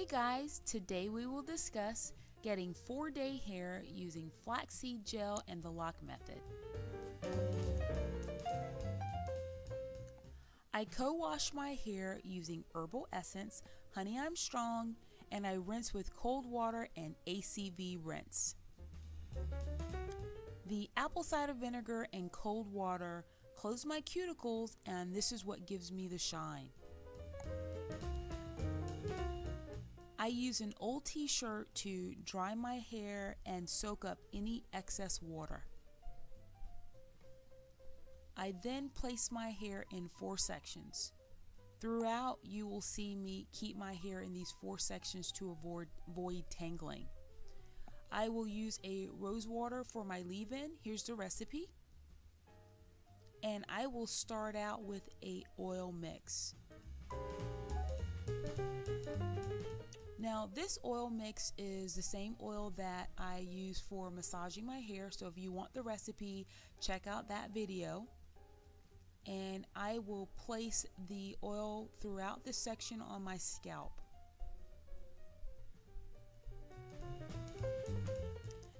Hey guys, today we will discuss getting 4-day hair using flaxseed gel and the LOC method. I co-wash my hair using herbal essence, Honey I'm Strong, and I rinse with cold water and ACV rinse. The apple cider vinegar and cold water close my cuticles, and this is what gives me the shine. I use an old t-shirt to dry my hair and soak up any excess water. I then place my hair in 4 sections. Throughout, you will see me keep my hair in these 4 sections to avoid tangling. I will use a rose water for my leave-in. Here's the recipe. And I will start out with a oil mix. Now this oil mix is the same oil that I use for massaging my hair, so if you want the recipe, check out that video. And I will place the oil throughout this section on my scalp.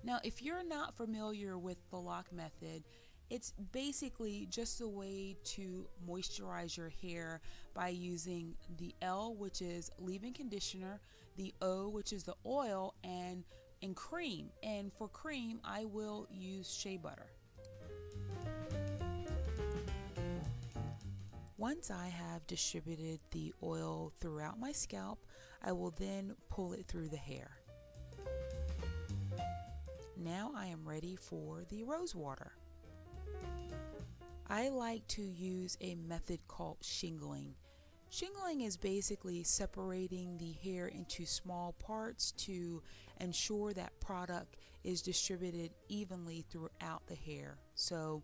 Now if you're not familiar with the LOC method, it's basically just a way to moisturize your hair by using the L, which is leave-in conditioner, the O, which is the oil, and cream. And for cream, I will use shea butter. Once I have distributed the oil throughout my scalp, I will then pull it through the hair. Now I am ready for the rose water. I like to use a method called shingling. Shingling is basically separating the hair into small parts to ensure that product is distributed evenly throughout the hair. So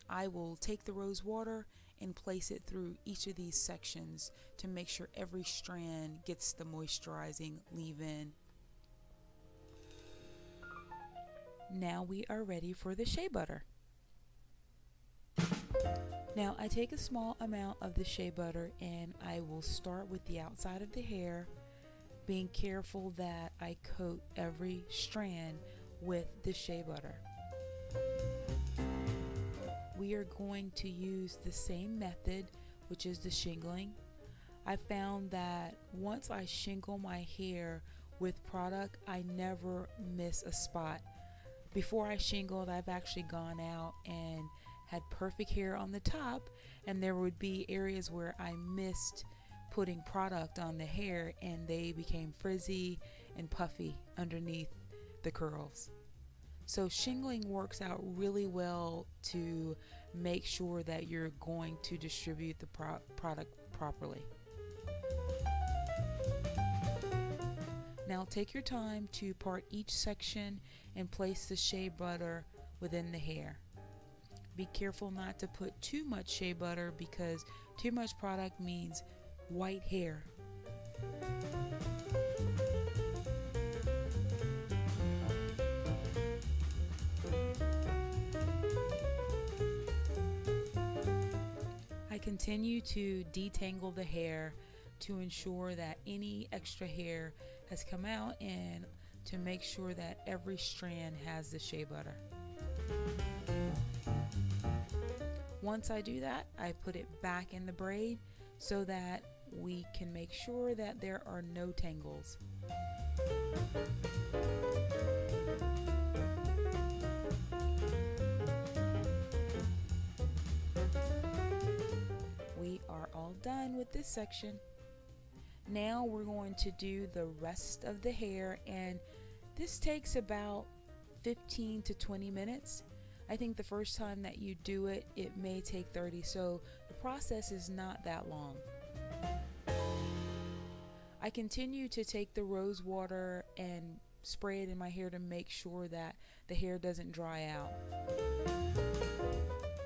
I will take the rose water and place it through each of these sections to make sure every strand gets the moisturizing leave-in. Now we are ready for the shea butter. Now I take a small amount of the shea butter and I will start with the outside of the hair, being careful that I coat every strand with the shea butter. We are going to use the same method, which is the shingling. I found that once I shingle my hair with product, I never miss a spot. Before I shingled, I've actually gone out and had perfect hair on the top, and there would be areas where I missed putting product on the hair and they became frizzy and puffy underneath the curls. So shingling works out really well to make sure that you're going to distribute the product properly. Now take your time to part each section and place the shea butter within the hair. Be careful not to put too much shea butter because too much product means white hair. I continue to detangle the hair to ensure that any extra hair has come out and to make sure that every strand has the shea butter. Once I do that, I put it back in the braid so that we can make sure that there are no tangles. We are all done with this section. Now we're going to do the rest of the hair, and this takes about 15 to 20 minutes. I think the first time that you do it, it may take 30, so the process is not that long. I continue to take the rose water and spray it in my hair to make sure that the hair doesn't dry out.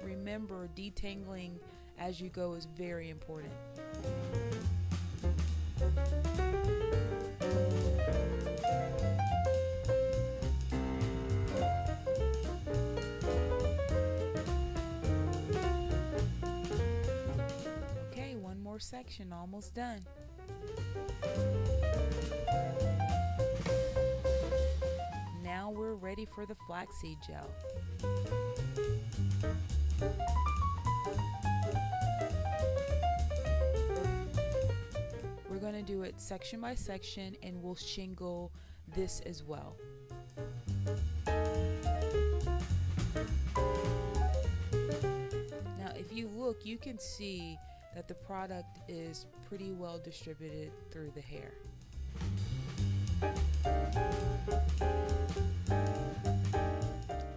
Remember, detangling as you go is very important. Section almost done. ready for the flaxseed gel. We're going to do it section by section, and we'll shingle this as well. Now if you look, you can see that the product is pretty well distributed through the hair.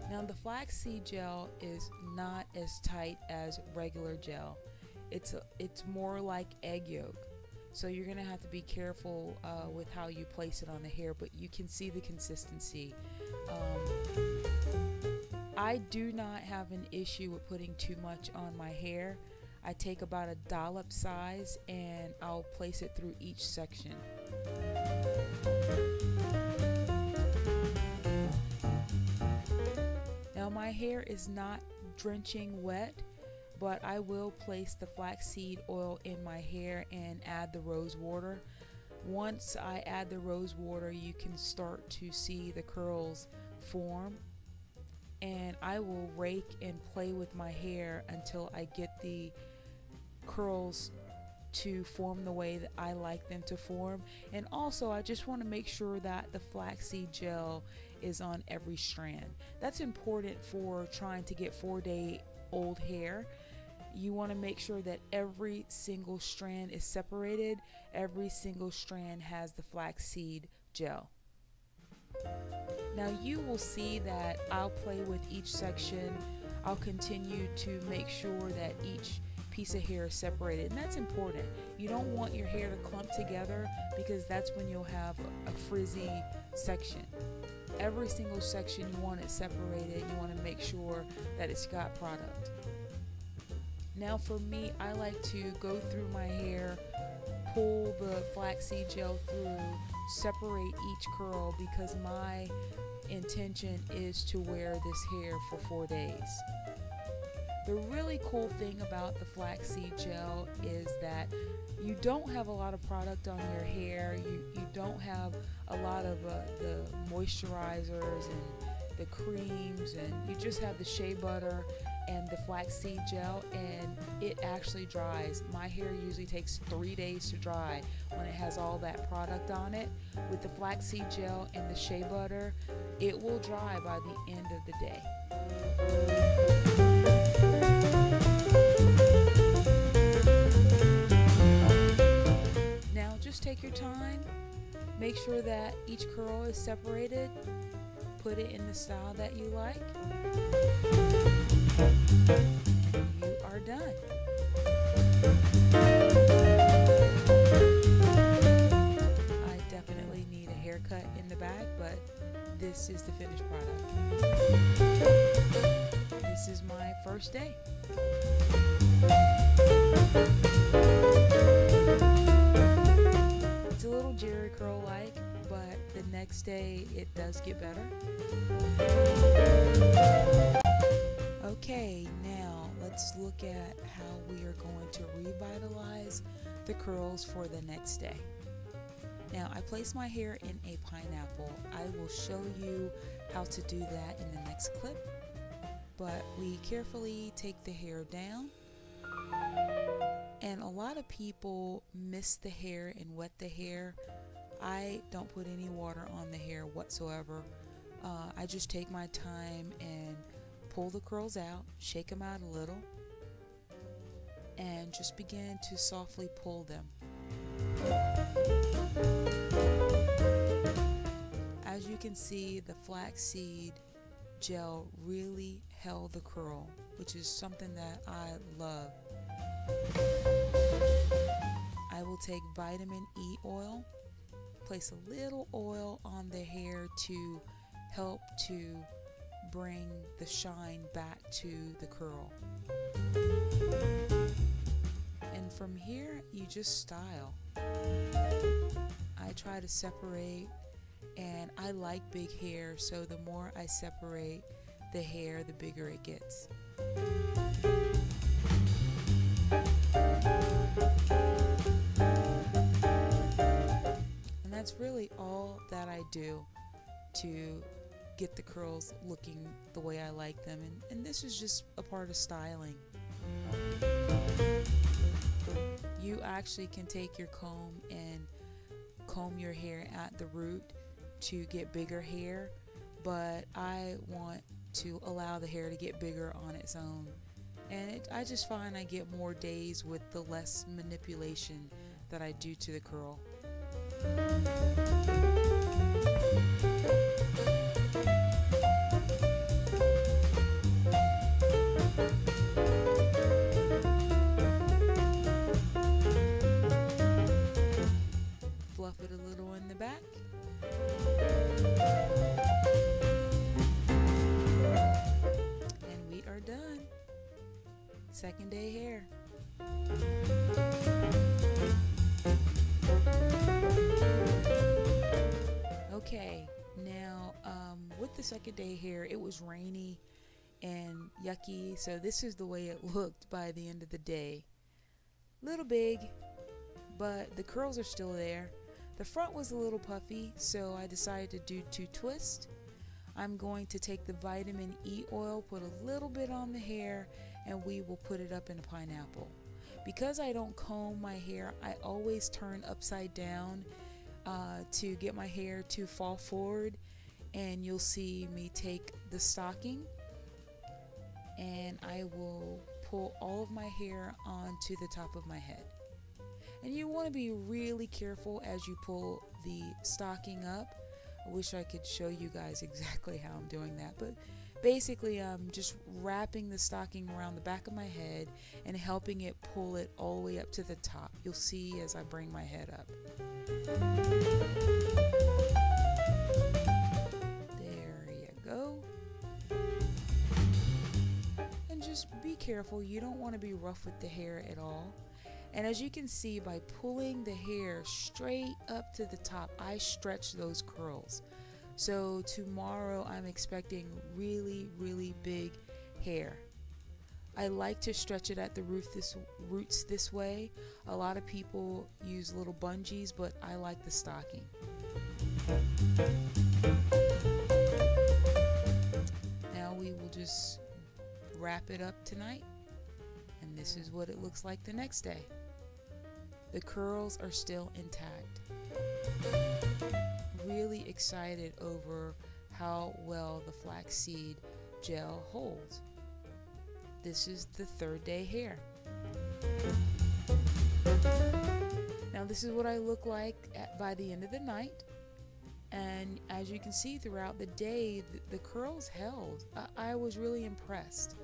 Now the flaxseed gel is not as tight as regular gel. It's more like egg yolk. So you're gonna have to be careful with how you place it on the hair, but you can see the consistency. I do not have an issue with putting too much on my hair. I take about a dollop size and I'll place it through each section. Now my hair is not drenching wet, but I will place the flaxseed oil in my hair and add the rose water. Once I add the rose water, you can start to see the curls form, and I will rake and play with my hair until I get the curls to form the way that I like them to form. And also I just want to make sure that the flaxseed gel is on every strand. That's important for trying to get 4-day-old hair. You want to make sure that every single strand is separated. Every single strand has the flaxseed gel. Now you will see that I'll play with each section. I'll continue to make sure that each piece of hair is separated, and that's important. You don't want your hair to clump together, because that's when you'll have a frizzy section. Every single section you want it separated. You want to make sure that it's got product. Now for me, I like to go through my hair, pull the flaxseed gel through, separate each curl, because my intention is to wear this hair for 4 days. The really cool thing about the flaxseed gel is that you don't have a lot of product on your hair. You don't have a lot of the moisturizers and the creams, and you just have the shea butter and the flaxseed gel, and it actually dries. My hair usually takes 3 days to dry when it has all that product on it. With the flaxseed gel and the shea butter, it will dry by the end of the day. Now just take your time, make sure that each curl is separated, put it in the style that you like. You are done. I definitely need a haircut in the back, but this is the finished product. This is my first day. It's a little Jerry curl like, but the next day it does get better. Okay, now let's look at how we are going to revitalize the curls for the next day. Now I place my hair in a pineapple. I will show you how to do that in the next clip, but we carefully take the hair down, and a lot of people miss the hair and wet the hair. I don't put any water on the hair whatsoever. I just take my time and pull the curls out, shake them out a little, and just begin to softly pull them. As you can see, the flaxseed gel really held the curl, which is something that I love. I will take vitamin E oil, place a little oil on the hair to help to bring the shine back to the curl. And from here, you just style. I try to separate, and I like big hair, so the more I separate the hair, the bigger it gets. And that's really all that I do to get the curls looking the way I like them, and this is just a part of styling. You actually can take your comb and comb your hair at the root to get bigger hair, but I want to allow the hair to get bigger on its own, and I just find I get more days with the less manipulation that I do to the curl. Fluff it a little in the back. And we are done. Second day hair. Okay, now with the second day hair, it was rainy and yucky, so this is the way it looked by the end of the day. Little big, but the curls are still there. The front was a little puffy, so I decided to do 2 twists. I'm going to take the vitamin E oil, put a little bit on the hair, and we will put it up in a pineapple. Because I don't comb my hair, I always turn upside down to get my hair to fall forward, and you'll see me take the stocking and I will pull all of my hair onto the top of my head. And you want to be really careful as you pull the stocking up. I wish I could show you guys exactly how I'm doing that, but basically I'm just wrapping the stocking around the back of my head and helping it pull it all the way up to the top. You'll see as I bring my head up. There you go. And just be careful, you don't want to be rough with the hair at all. And as you can see, by pulling the hair straight up to the top, I stretch those curls. So tomorrow I'm expecting really, really big hair. I like to stretch it at the roots this way. A lot of people use little bungees, but I like the stocking. Now we will just wrap it up tonight, and this is what it looks like the next day. The curls are still intact. Really excited over how well the flaxseed gel holds. This is the third day hair. Now this is what I look like by the end of the night, and as you can see throughout the day, the curls held. I was really impressed.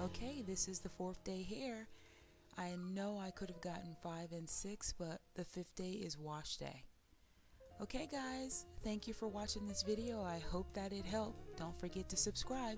Okay, this is the 4th day hair. I know I could have gotten 5 and 6, but the 5th day is wash day. Okay guys, thank you for watching this video. I hope that it helped. Don't forget to subscribe.